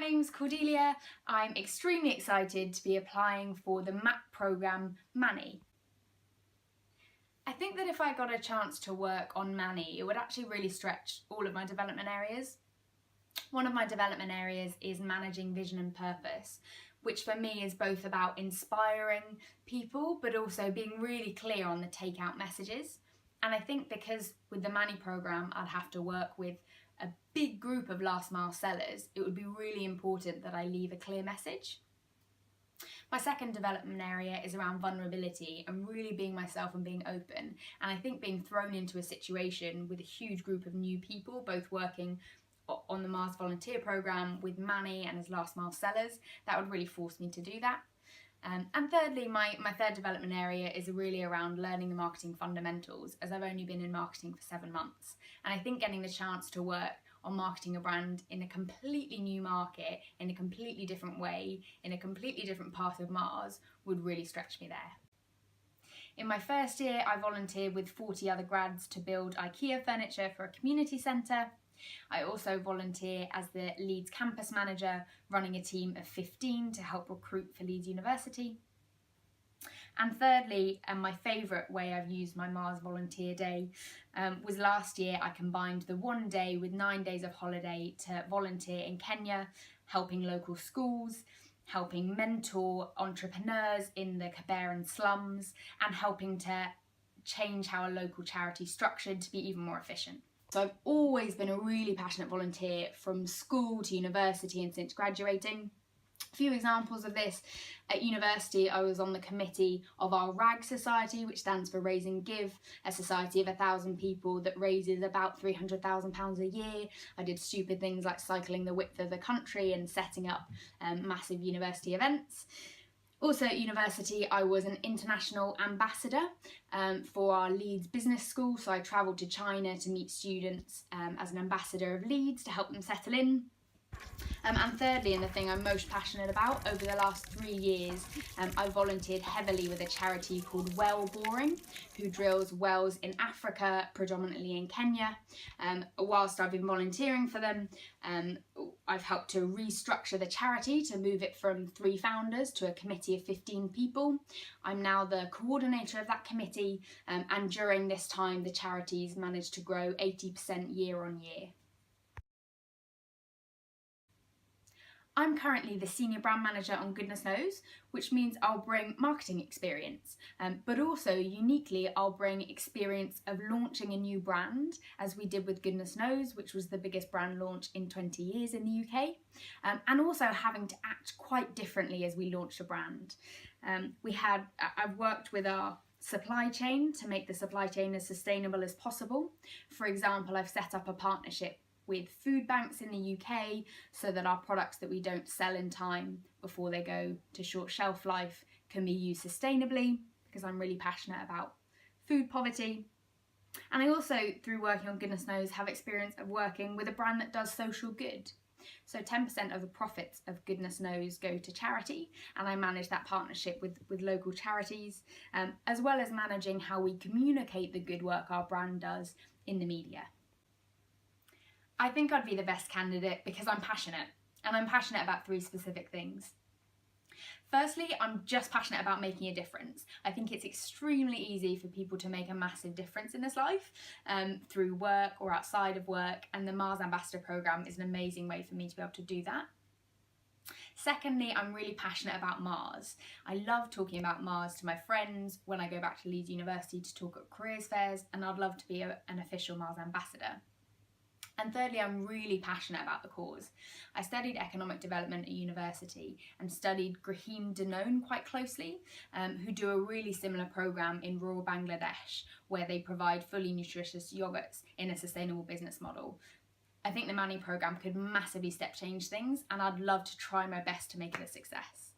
name's Cordelia. I'm extremely excited to be applying for the MAP programme Mani. I think that if I got a chance to work on Mani, it would actually really stretch all of my development areas. One of my development areas is managing vision and purpose, which for me is both about inspiring people but also being really clear on the take-out messages. And I think because with the Mani programme I'd have to work with a big group of last mile sellers, it would be really important that I leave a clear message. My second development area is around vulnerability and really being myself and being open. And I think being thrown into a situation with a huge group of new people, both working on the Mars volunteer programme with Mani and as last mile sellers, that would really force me to do that. And thirdly, my third development area is really around learning the marketing fundamentals, as I've only been in marketing for 7 months. And I think getting the chance to work on marketing a brand in a completely new market, in a completely different way, in a completely different part of Mars would really stretch me there. In my first year, I volunteered with 40 other grads to build IKEA furniture for a community centre. I also volunteer as the Leeds campus manager, running a team of 15 to help recruit for Leeds University. And thirdly, and my favourite way I've used my Mars volunteer day was last year. I combined the 1 day with 9 days of holiday to volunteer in Kenya, helping local schools, helping mentor entrepreneurs in the Kaberan slums, and helping to change how a local charity is structured to be even more efficient. So I've always been a really passionate volunteer from school to university and since graduating. A few examples of this: at university I was on the committee of our RAG Society, which stands for Raise and Give, a society of 1,000 people that raises about £300,000 a year. I did stupid things like cycling the width of the country and setting up massive university events. Also at university, I was an international ambassador for our Leeds Business School, so I travelled to China to meet students as an ambassador of Leeds to help them settle in. And thirdly, and the thing I'm most passionate about, over the last 3 years, I volunteered heavily with a charity called Well Boring, who drills wells in Africa, predominantly in Kenya. Whilst I've been volunteering for them, I've helped to restructure the charity to move it from 3 founders to a committee of 15 people. I'm now the coordinator of that committee, and during this time the charity's managed to grow 80% year on year. I'm currently the Senior Brand Manager on Goodness Knows, which means I'll bring marketing experience, but also uniquely I'll bring experience of launching a new brand, as we did with Goodness Knows, which was the biggest brand launch in 20 years in the UK, and also having to act quite differently as we launched a brand. I've worked with our supply chain to make the supply chain as sustainable as possible. For example, I've set up a partnership with food banks in the UK so that our products that we don't sell in time before they go to short shelf life can be used sustainably, because I'm really passionate about food poverty. And I also, through working on Goodness Knows, have experience of working with a brand that does social good. So 10% of the profits of Goodness Knows go to charity, and I manage that partnership with local charities, as well as managing how we communicate the good work our brand does in the media. I think I'd be the best candidate because I'm passionate, and I'm passionate about 3 specific things. Firstly, I'm just passionate about making a difference. I think it's extremely easy for people to make a massive difference in this life through work or outside of work, and the Mars Ambassador programme is an amazing way for me to be able to do that. Secondly, I'm really passionate about Mars. I love talking about Mars to my friends when I go back to Leeds University to talk at careers fairs, and I'd love to be an official Mars Ambassador. And thirdly, I'm really passionate about the cause. I studied economic development at university and studied Grahim Danone quite closely, who do a really similar programme in rural Bangladesh, where they provide fully nutritious yogurts in a sustainable business model. I think the Mani programme could massively step change things, and I'd love to try my best to make it a success.